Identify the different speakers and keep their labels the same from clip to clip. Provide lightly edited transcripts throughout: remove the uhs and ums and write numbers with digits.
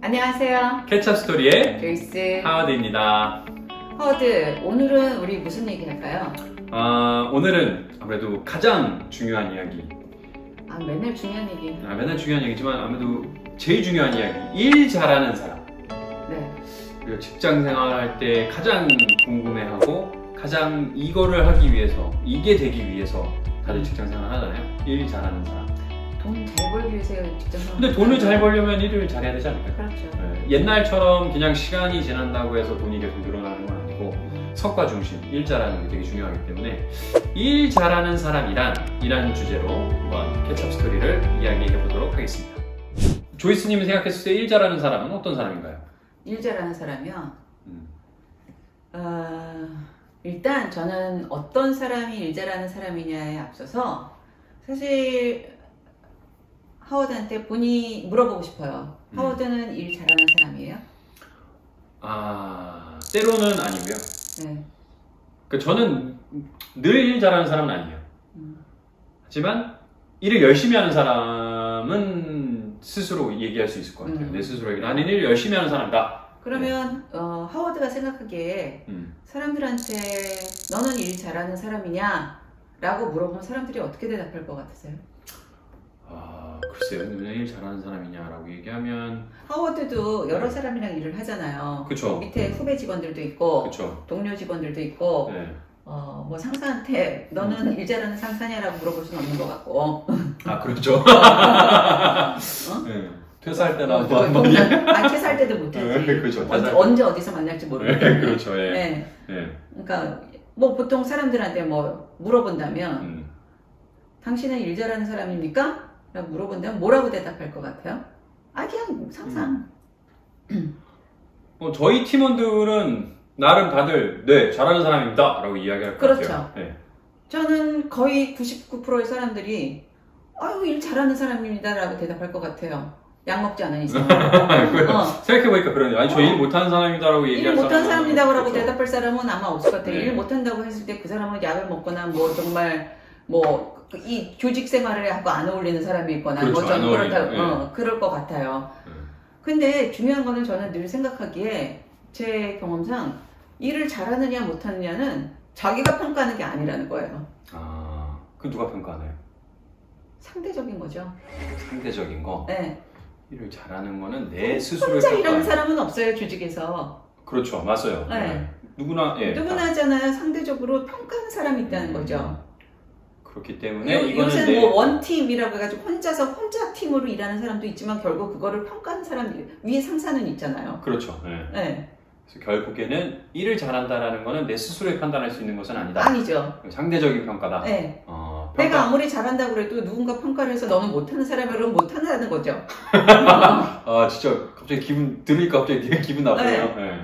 Speaker 1: 안녕하세요.
Speaker 2: 케찹 스토리의
Speaker 1: 조이스
Speaker 2: 하워드입니다.
Speaker 1: 하워드, 오늘은 우리 무슨 얘기 할까요?
Speaker 2: 오늘은 아무래도 가장 중요한 이야기.
Speaker 1: 맨날 중요한 얘기.
Speaker 2: 맨날 중요한 얘기지만 아무래도 제일 중요한 이야기. 일 잘하는 사람.
Speaker 1: 네.
Speaker 2: 그리고 직장 생활할 때 가장 궁금해하고 가장 이거를 하기 위해서, 이게 되기 위해서 다들 직장 생활 하잖아요. 일 잘하는 사람.
Speaker 1: 돈 잘 벌기 위해서 직장 생활.
Speaker 2: 근데 돈을 잘 벌려면 일을 잘해야 되지 않을까요?
Speaker 1: 그렇죠.
Speaker 2: 네. 옛날처럼 그냥 시간이 지난다고 해서 돈이 계속 늘어나는 건 아니고 성과 중심, 일 잘하는 게 되게 중요하기 때문에 일 잘하는 사람이란 주제로 한번 케찹 스토리를 이야기해 보도록 하겠습니다. 조이스님이 생각했을 때 일 잘하는 사람은 어떤 사람인가요?
Speaker 1: 일 잘하는 사람이요? 일단 저는 어떤 사람이 일 잘하는 사람이냐에 앞서서 사실 하워드한테 본인이 물어보고 싶어요. 하워드는 일 잘하는 사람이에요?
Speaker 2: 때로는 아니고요.
Speaker 1: 네.
Speaker 2: 저는 늘 일 잘하는 사람은 아니에요. 하지만 일을 열심히 하는 사람은 스스로 얘기할 수 있을 것 같아요. 내 스스로에게 나는 일을 열심히 하는 사람이다.
Speaker 1: 그러면 하워드가 생각하기에 사람들한테 너는 일 잘하는 사람이냐? 라고 물어보면 사람들이 어떻게 대답할 것 같으세요?
Speaker 2: 글쎄요. 너는 일 잘하는 사람이냐라고 얘기하면
Speaker 1: 하워드도 여러 사람이랑 일을 하잖아요.
Speaker 2: 그쵸.
Speaker 1: 밑에 후배 직원들도 있고
Speaker 2: 그쵸.
Speaker 1: 동료 직원들도 있고
Speaker 2: 네.
Speaker 1: 뭐 상사한테 너는 일 잘하는 상사냐라고 물어볼 수는 없는 것 같고.
Speaker 2: 그렇죠. 네. 퇴사할 때나
Speaker 1: 퇴사할 때도 못하지.
Speaker 2: 그렇죠.
Speaker 1: 언제 어디서 만날지 모르고.
Speaker 2: 그렇죠. 예.
Speaker 1: 네.
Speaker 2: 예.
Speaker 1: 그러니까 뭐 보통 사람들한테 뭐 물어본다면 당신은 일 잘하는 사람입니까? 라고 물어본다면 뭐라고 대답할 것 같아요? 그냥 상상.
Speaker 2: 저희 팀원들은 나름 다들 네 잘하는 사람입니다 라고 이야기할 것
Speaker 1: 그렇죠.
Speaker 2: 같아요. 네.
Speaker 1: 저는 거의 99%의 사람들이 일 잘하는 사람입니다 라고 대답할 것 같아요. 약 먹지 않은 이상.
Speaker 2: 생각해보니까 그러네요. 아니 저 일 못하는 사람이다 라고 얘기할
Speaker 1: 일 못하는 사람이다 라고
Speaker 2: 그렇죠.
Speaker 1: 대답할 사람은 아마 없을 것 같아요.
Speaker 2: 네.
Speaker 1: 일 못한다고 했을 때 그 사람은 약을 먹거나 뭐 정말 이 교직 생활을 하고 안 어울리는 사람이 있거나
Speaker 2: 그렇죠.
Speaker 1: 뭐 저는 그렇다고
Speaker 2: 네.
Speaker 1: 그럴 것 같아요. 근데 중요한 거는 저는 늘 생각하기에 제 경험상 일을 잘하느냐 못하느냐는 자기가 평가하는 게 아니라는 거예요.
Speaker 2: 그 누가 평가하나요?
Speaker 1: 상대적인 거죠.
Speaker 2: 상대적인 거?
Speaker 1: 네.
Speaker 2: 일을 잘하는 거는 내 스스로의
Speaker 1: 혼자 일하는 사람은 없어요, 조직에서.
Speaker 2: 그렇죠. 맞아요.
Speaker 1: 네.
Speaker 2: 누구나
Speaker 1: 하잖아요. 상대적으로 평가하는 사람이 있다는 거죠.
Speaker 2: 그렇기 때문에 이거는
Speaker 1: 요새 뭐 원팀이라고 해가지고 혼자 팀으로 일하는 사람도 있지만 결국 그거를 평가하는 사람 위에 상사는 있잖아요.
Speaker 2: 그렇죠.
Speaker 1: 네.
Speaker 2: 그래서 결국에는 일을 잘한다라는 거는 내 스스로에 판단할 수 있는 것은 아니다.
Speaker 1: 아니죠.
Speaker 2: 상대적인 평가다.
Speaker 1: 네.
Speaker 2: 평가.
Speaker 1: 내가 아무리 잘한다고 그래도 누군가 평가를 해서 너는 못하는 사람이라면 그럼 못한다는 거죠.
Speaker 2: 진짜 갑자기 들으니까 갑자기 되게 기분 나쁘네요.
Speaker 1: 네.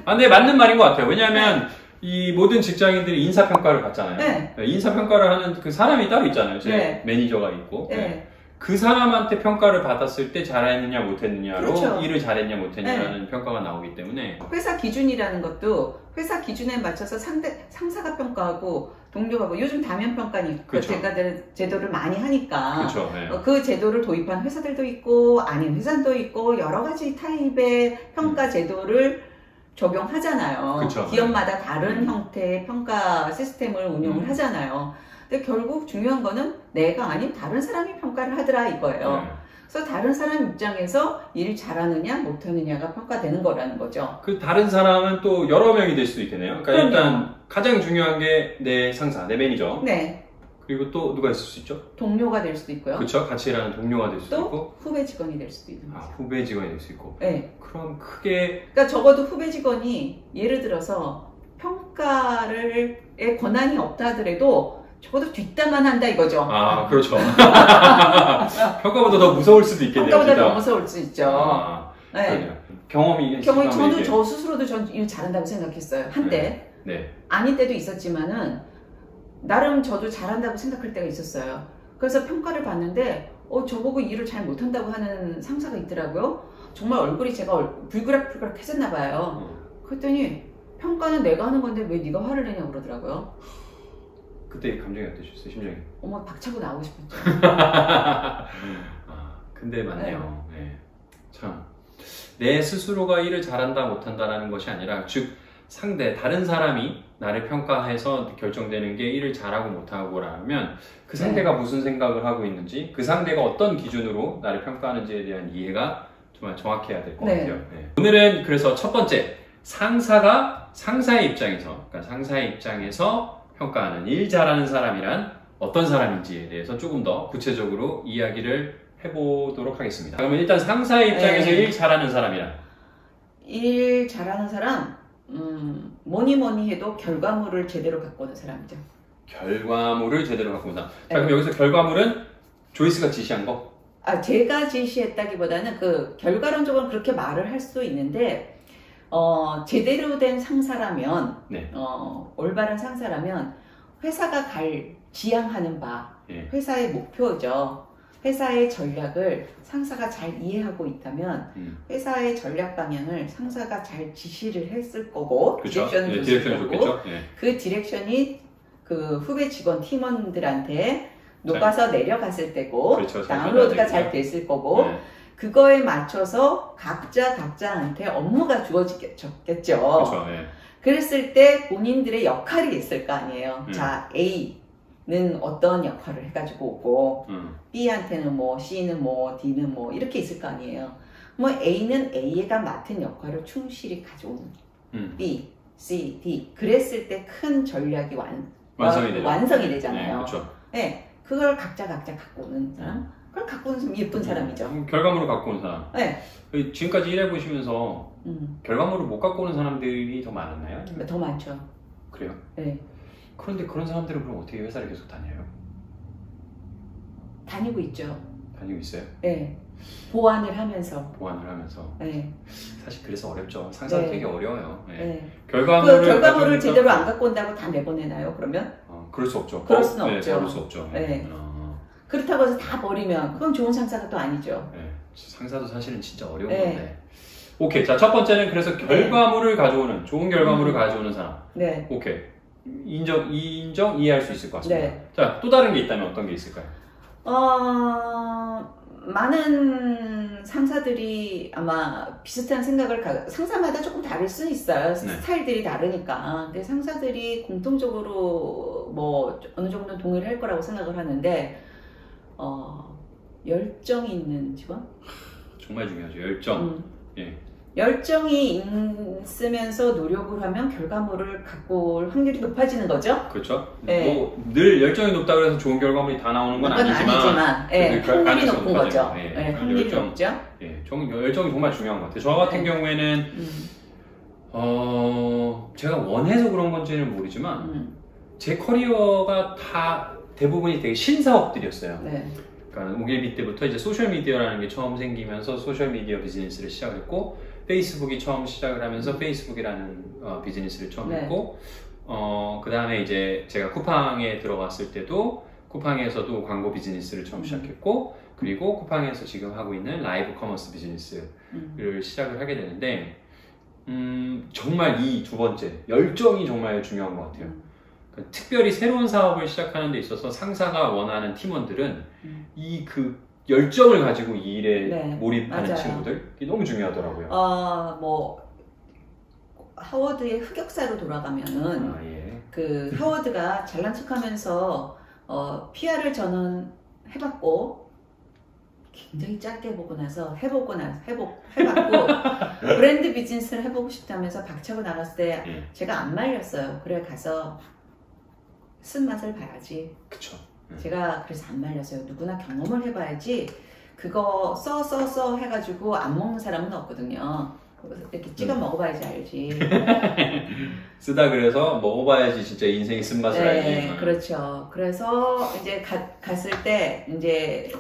Speaker 2: 근데 맞는 말인 것 같아요. 왜냐하면 이 모든 직장인들이 인사평가를 받잖아요.
Speaker 1: 네.
Speaker 2: 인사평가를 하는 그 사람이 따로 있잖아요. 제
Speaker 1: 네.
Speaker 2: 매니저가 있고.
Speaker 1: 네.
Speaker 2: 그 사람한테 평가를 받았을 때 잘했느냐 못했느냐로
Speaker 1: 그렇죠.
Speaker 2: 일을 잘했냐 못했냐라는 평가가 나오기 때문에
Speaker 1: 회사 기준이라는 것도 회사 기준에 맞춰서 상사가 평가하고 동료가 요즘 다면 평가
Speaker 2: 그렇죠.
Speaker 1: 제도를 많이 하니까
Speaker 2: 그렇죠. 네.
Speaker 1: 그 제도를 도입한 회사들도 있고 아닌 회사도 있고 여러 가지 타입의 평가 제도를 적용하잖아요.
Speaker 2: 그쵸.
Speaker 1: 기업마다 다른 형태의 평가 시스템을 운영을 하잖아요. 근데 결국 중요한 거는 내가 아닌 다른 사람이 평가를 하더라 이거예요. 그래서 다른 사람 입장에서 일 잘하느냐 못하느냐가 평가되는 거라는 거죠.
Speaker 2: 그 다른 사람은 또 여러 명이 될 수도 있겠네요. 그러니까
Speaker 1: 그럼요.
Speaker 2: 일단 가장 중요한 게 내 상사, 내 매니저.
Speaker 1: 네.
Speaker 2: 그리고 또 누가 있을 수 있죠?
Speaker 1: 동료가 될 수도 있고요.
Speaker 2: 그렇죠. 같이 일하는 동료가 될 수도
Speaker 1: 또
Speaker 2: 있고.
Speaker 1: 후배 직원이 될 수도 있는 거죠.
Speaker 2: 후배 직원이 될 수 있고.
Speaker 1: 네.
Speaker 2: 그럼 크게
Speaker 1: 그러니까 적어도 후배 직원이 예를 들어서 평가의 권한이 없다 하더라도 적어도 뒷담만 한다 이거죠.
Speaker 2: 그렇죠. 평가보다 더 무서울 수도 있겠네요.
Speaker 1: 평가보다
Speaker 2: 진짜.
Speaker 1: 더 무서울 수 있죠. 네.
Speaker 2: 경험이
Speaker 1: 저도 저 스스로도 전 일 잘한다고 생각했어요. 한때.
Speaker 2: 네.
Speaker 1: 아닐 때도 있었지만은 나름 저도 잘한다고 생각할 때가 있었어요. 그래서 평가를 받는데 저보고 일을 잘 못한다고 하는 상사가 있더라고요. 정말 얼굴이 제가 불그락불그락 해졌나 봐요. 그랬더니 평가는 내가 하는 건데 왜 네가 화를 내냐고 그러더라고요.
Speaker 2: 그때 감정이 어떠셨어요? 심정이?
Speaker 1: 어머 박차고 나오고 싶었죠.
Speaker 2: 근데 맞네요. 네. 참 내 스스로가 일을 잘한다 못한다라는 것이 아니라 즉 다른 사람이 나를 평가해서 결정되는 게 일을 잘하고 못하고라면 그 상대가 무슨 생각을 하고 있는지 그 상대가 어떤 기준으로 나를 평가하는지에 대한 이해가 정말 정확해야 될 것 같아요. 네. 오늘은 그래서 첫 번째 상사가 상사의 입장에서 평가하는 일 잘하는 사람이란 어떤 사람인지에 대해서 조금 더 구체적으로 이야기를 해보도록 하겠습니다. 그러면 일단 상사의 입장에서 일 잘하는 사람이란?
Speaker 1: 일 잘하는 사람? 뭐니 해도 결과물을 제대로 갖고 오는 사람이죠.
Speaker 2: 결과물을 제대로 갖고 오는 사람. 자, 그럼 여기서 결과물은 조이스가 지시한 거?
Speaker 1: 제가 지시했다기보다는 그 결과론적으로 그렇게 말을 할 수 있는데 제대로 된 상사라면
Speaker 2: 네.
Speaker 1: 올바른 상사라면 회사가 지향하는 바 회사의 목표죠. 회사의 전략을 상사가 잘 이해하고 있다면 회사의 전략 방향을 상사가 잘 지시를 했을 거고 디렉션을 줬을 거고 그 디렉션이 그 후배 직원 팀원들한테 녹아서 내려갔을 때고
Speaker 2: 그렇죠,
Speaker 1: 다운로드가 잘 됐을 거고 그거에 맞춰서 각자한테 업무가 주어지겠죠.
Speaker 2: 그렇죠,
Speaker 1: 그랬을 때 본인들의 역할이 있을 거 아니에요. 자, A는 어떤 역할을 해가지고 오고 B한테는 뭐 C는 뭐 D는 뭐 이렇게 있을 거 아니에요. 뭐 A는 A가 맡은 역할을 충실히 가져오는 B, C, D 그랬을 때 큰 전략이 완성이 되잖아요.
Speaker 2: 그렇죠.
Speaker 1: 네, 그걸 각자 갖고 오는 사람 그걸 갖고 오는 사람 예쁜 사람이죠.
Speaker 2: 결과물을 갖고 오는 사람.
Speaker 1: 네.
Speaker 2: 지금까지 일해보시면서 결과물을 못 갖고 오는 사람들이 더 많았나요?
Speaker 1: 더 많죠.
Speaker 2: 그래요?
Speaker 1: 네.
Speaker 2: 그런데 그런 사람들은 그럼 어떻게 회사를 계속 다녀요?
Speaker 1: 다니고 있죠.
Speaker 2: 다니고 있어요?
Speaker 1: 네. 보완을 하면서.
Speaker 2: 네. 사실 그래서 어렵죠. 상사도 되게 어려워요.
Speaker 1: 네.
Speaker 2: 결과물을
Speaker 1: 제대로 안 갖고 온다고 다 내보내나요? 그러면?
Speaker 2: 그럴 수 없죠.
Speaker 1: 그럴 수는 없죠.
Speaker 2: 그럴 수 없죠.
Speaker 1: 네. 그렇다고 해서 다 버리면 그건 좋은 상사가 또 아니죠.
Speaker 2: 네. 상사도 사실은 진짜 어려운 건데. 오케이. 자, 첫 번째는 그래서 결과물을 가져오는, 좋은 결과물을 가져오는 사람.
Speaker 1: 네.
Speaker 2: 오케이. 이해할 수 있을 것 같습니다.
Speaker 1: 네.
Speaker 2: 자, 또 다른 게 있다면 어떤 게 있을까요?
Speaker 1: 많은 상사들이 아마 비슷한 생각을 상사마다 조금 다를 수 있어요. 스타일들이 다르니까. 근데 상사들이 공통적으로 뭐 어느 정도 동의를 할 거라고 생각을 하는데 열정이 있는 직원?
Speaker 2: 정말 중요하죠. 열정.
Speaker 1: 열정이 있으면서 노력을 하면 결과물을 갖고 올 확률이 높아지는 거죠.
Speaker 2: 그렇죠.
Speaker 1: 네.
Speaker 2: 뭐 늘 열정이 높다고 해서 좋은 결과물이 다 나오는 건 아니지만
Speaker 1: 확률이 높은 거죠.
Speaker 2: 확률이 높죠. 열정이 정말 중요한 것 같아요. 저 같은 경우에는 제가 원해서 그런 건지는 모르지만 제 커리어가 다 대부분이 되게 신사업들이었어요. 그러니까 오길비 때부터 이제 소셜미디어라는 게 처음 생기면서 소셜미디어 비즈니스를 시작했고 페이스북이 처음 시작을 하면서 페이스북이라는 비즈니스를 처음 했고 그 다음에 이제 제가 쿠팡에 들어갔을 때도 쿠팡에서도 광고 비즈니스를 처음 시작했고 그리고 쿠팡에서 지금 하고 있는 라이브 커머스 비즈니스를 시작을 하게 되는데 정말 이 두 번째 열정이 정말 중요한 것 같아요. 특별히 새로운 사업을 시작하는 데 있어서 상사가 원하는 팀원들은 그 열정을 가지고 이 일에 몰입하는 친구들 이게 너무 중요하더라고요.
Speaker 1: 뭐 하워드의 흑역사로 돌아가면은 그 하워드가 잘난 척하면서 PR을 저는 해봤고 굉장히 짧게 해보고 나서 해봤고 브랜드 비즈니스를 해보고 싶다면서 박차고 나갔을 때 제가 안 말렸어요. 그래 가서 쓴맛을 봐야지.
Speaker 2: 그쵸.
Speaker 1: 제가 그래서 안 말렸어요. 누구나 경험을 해봐야지 그거 써 해가지고 안 먹는 사람은 없거든요. 이렇게 찍어 먹어봐야지 알지.
Speaker 2: 쓰다 그래서 먹어봐야지 진짜 인생이 쓴맛을 알지.
Speaker 1: 그렇죠. 그래서 이제 갔을 때 이제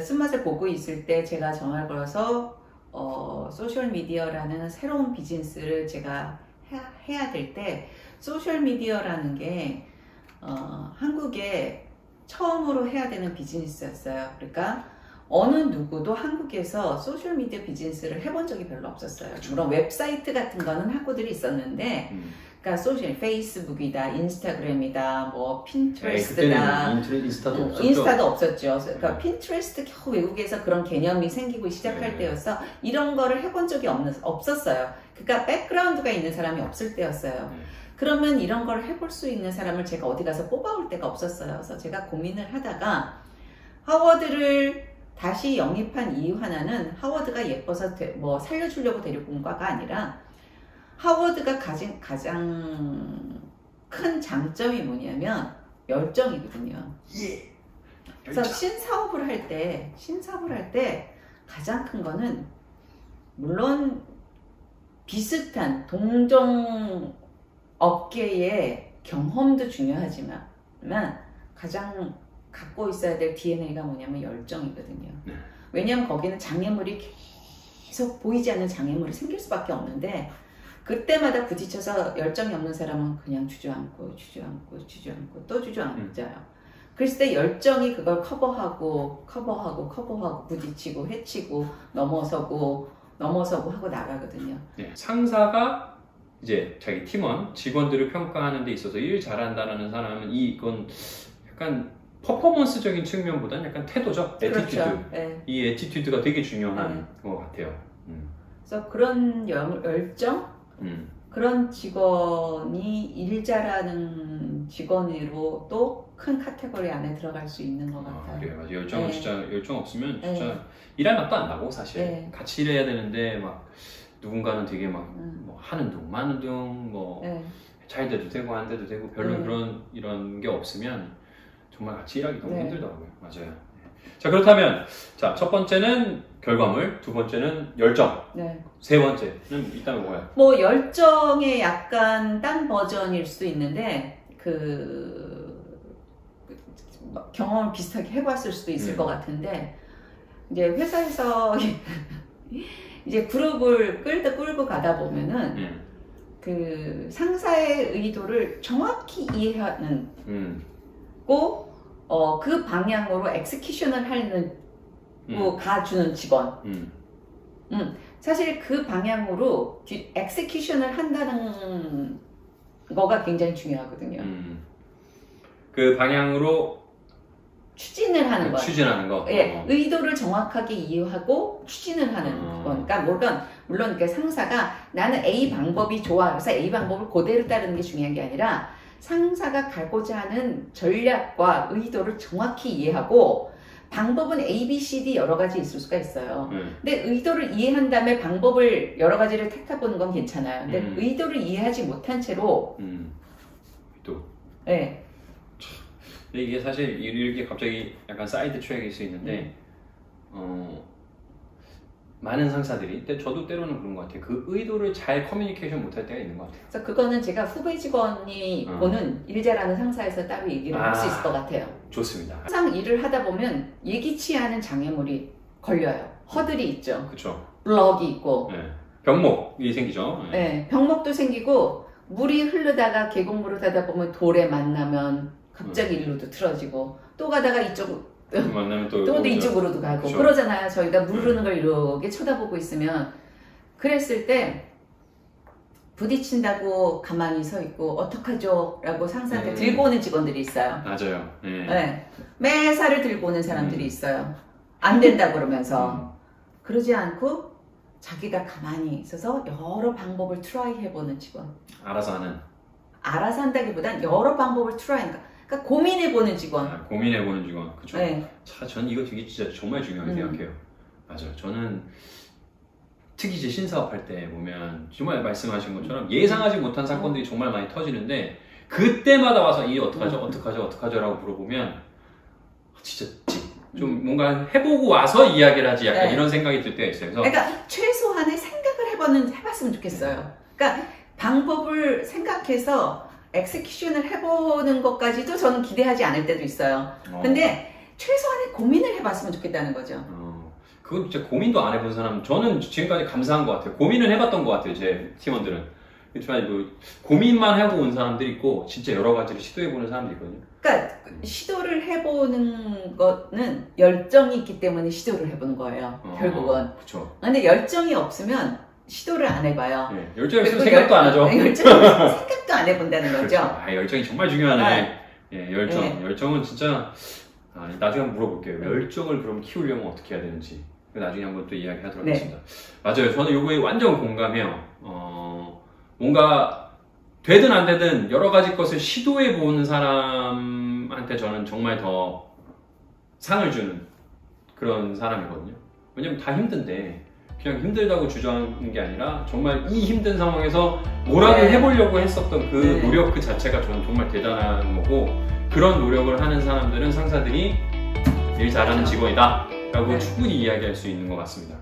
Speaker 1: 쓴맛을 보고 있을 때 제가 정을 걸어서 소셜미디어라는 새로운 비즈니스를 제가 해야 될 때 소셜미디어라는 게 한국에 처음으로 해야 되는 비즈니스였어요. 그러니까 어느 누구도 한국에서 소셜미디어 비즈니스를 해본 적이 별로 없었어요. 물론 웹사이트 같은 거는 학구들이 있었는데, 그러니까 소셜, 페이스북이다, 인스타그램이다, 뭐 핀트레스트다.
Speaker 2: 그때는 인스타도 없었죠.
Speaker 1: 인스타도 없었죠. 그러니까 핀트레스트 겨우 외국에서 그런 개념이 생기고 시작할 때여서 이런 거를 해본 적이 없었어요. 그러니까 백그라운드가 있는 사람이 없을 때였어요. 그러면 이런 걸 해볼 수 있는 사람을 제가 어디 가서 뽑아올 데가 없었어요. 그래서 제가 고민을 하다가 하워드를 다시 영입한 이유 하나는 하워드가 예뻐서 뭐 살려주려고 데리고 온 거가 아니라 하워드가 가진 가장 큰 장점이 뭐냐면 열정이거든요. 그래서 신사업을 할 때 가장 큰 거는 물론 비슷한 동종 업계의 경험도 중요하지만 가장 갖고 있어야 될 DNA가 뭐냐면 열정이거든요. 왜냐하면 거기는 장애물이 계속 보이지 않는 장애물이 생길 수밖에 없는데 그때마다 부딪혀서 열정이 없는 사람은 그냥 주저앉고 또 주저앉아요. 그랬을 때 열정이 그걸 커버하고 부딪히고 해치고 넘어서고 하고 나가거든요.
Speaker 2: 상사가 이제 자기 팀원, 직원들을 평가하는 데 있어서 일 잘한다는 사람은 이건 약간 퍼포먼스적인 측면보다는 약간 태도죠. 애티튜드.
Speaker 1: 그렇죠. 네.
Speaker 2: 이 애티튜드가 되게 중요한 것 같아요.
Speaker 1: 그래서 그런 열정? 그런 직원이 일 잘하는 직원으로 또 큰 카테고리 안에 들어갈 수 있는 것 같아요.
Speaker 2: 그래요. 맞아요. 열정은 진짜 열정 없으면 진짜 일할 맛도 안 나고 사실. 같이 일해야 되는데 막 누군가는 되게 막 뭐 하는 둥 마는 둥 뭐 잘 돼도 되고 안 돼도 되고 별로 이런 게 없으면 정말 같이 일하기 너무 힘들더라고요. 맞아요. 자, 그렇다면 자, 첫 번째는 결과물, 두 번째는 열정, 세 번째는 있다면 뭐예요?
Speaker 1: 뭐 열정의 약간 딴 버전일 수도 있는데 경험을 비슷하게 해봤을 수도 있을 것 같은데 이제 회사에서 이제 그룹을 끌고 가다 보면은 그 상사의 의도를 정확히 이해하는 그 방향으로 엑스큐션을 하는 가주는 직원. 사실 그 방향으로 엑스큐션을 한다는 거가 굉장히 중요하거든요.
Speaker 2: 그 방향으로
Speaker 1: 추진을 하는 거예요.
Speaker 2: 추진하는 거.
Speaker 1: 의도를 정확하게 이해하고 추진을 하는 건. 그러니까 물론 그 상사가 나는 A 방법이 좋아. 그래서 A 방법을 그대로 따르는 게 중요한 게 아니라 상사가 가고자 하는 전략과 의도를 정확히 이해하고 방법은 A, B, C, D 여러 가지 있을 수가 있어요. 근데 의도를 이해한 다음에 방법을 여러 가지를 택해보는 건 괜찮아요. 근데 의도를 이해하지 못한 채로
Speaker 2: 이게 사실 이렇게 갑자기 약간 사이드 트랙일 수 있는데 많은 상사들이, 근데 저도 때로는 그런 것 같아요. 그 의도를 잘 커뮤니케이션 못할 때가 있는 것 같아요.
Speaker 1: 그래서 그거는 제가 후배 직원이 보는 일 잘하는 상사에서 따로 얘기를 할 수 있을 것 같아요.
Speaker 2: 좋습니다.
Speaker 1: 항상 일을 하다 보면 예기치 않은 장애물이 걸려요. 허들이 있죠.
Speaker 2: 그렇죠.
Speaker 1: 블럭이 있고.
Speaker 2: 병목이 생기죠.
Speaker 1: 병목도 생기고 물이 흐르다가 계곡물을 타다 보면 돌에 만나면 갑자기 일로도 틀어지고 또 가다가 이쪽
Speaker 2: 만나면 또
Speaker 1: 이쪽으로도 가고
Speaker 2: 그쵸.
Speaker 1: 그러잖아요. 저희가 물 흐르는 걸 이렇게 쳐다보고 있으면 그랬을 때 부딪힌다고 가만히 서 있고 어떡하죠? 라고 상사한테 들고 오는 직원들이 있어요.
Speaker 2: 맞아요.
Speaker 1: 매사를 들고 오는 사람들이 있어요. 안 된다 그러면서 그러지 않고 자기가 가만히 있어서 여러 방법을 트라이 해보는 직원.
Speaker 2: 알아서
Speaker 1: 한다기보단 여러 방법을 트라이하는 거. 그러니까 고민해보는 직원.
Speaker 2: 고민해보는 직원. 그쵸. 전 이거 되게 진짜 정말 중요하게 생각해요. 맞아요. 저는 특히 이제 신사업 할 때 보면 정말 말씀하신 것처럼 예상하지 못한 사건들이 정말 많이 터지는데 그때마다 와서 이 어떡하죠 라고 물어보면 진짜 좀 뭔가 해보고 와서 이야기를 하지 약간 이런 생각이 들 때가 있어요. 그래서
Speaker 1: 그러니까 최소한의 생각을 해봤으면 좋겠어요. 그러니까 방법을 생각해서 엑스큐션을 해보는 것까지도 저는 기대하지 않을 때도 있어요. 근데 최소한의 고민을 해봤으면 좋겠다는 거죠.
Speaker 2: 그건 진짜 고민도 안 해본 사람, 저는 지금까지 감사한 것 같아요. 고민을 해봤던 것 같아요, 제 팀원들은. 그렇지만 뭐 고민만 하고 온 사람들이 있고 진짜 여러 가지를 시도해보는 사람들이 있거든요.
Speaker 1: 그러니까 시도를 해보는 거는 열정이 있기 때문에 시도를 해보는 거예요. 결국은.
Speaker 2: 그렇죠.
Speaker 1: 근데 열정이 없으면 시도를 안 해봐요.
Speaker 2: 네, 열정이 없으면 생각도 안 하죠.
Speaker 1: 열정이 없으면 생각도 안 해본다는 거죠.
Speaker 2: 그렇죠. 아, 열정이 정말 중요하네. 예, 열정.
Speaker 1: 네.
Speaker 2: 열정은 진짜 나중에 한번 물어볼게요. 열정을 그럼 키우려면 어떻게 해야 되는지. 나중에 한번 또 이야기하도록 하겠습니다. 맞아요. 저는 요거에 완전 공감해요. 뭔가 되든 안 되든 여러 가지 것을 시도해 보는 사람한테 저는 정말 더 상을 주는 그런 사람이거든요. 왜냐면 다 힘든데 그냥 힘들다고 주저하는 게 아니라 정말 이 힘든 상황에서 뭐라도 해보려고 했었던 그 노력 그 자체가 저는 정말 대단한 거고, 그런 노력을 하는 사람들은 상사들이 일 잘하는 직원이다 라고 충분히 이야기할 수 있는 것 같습니다.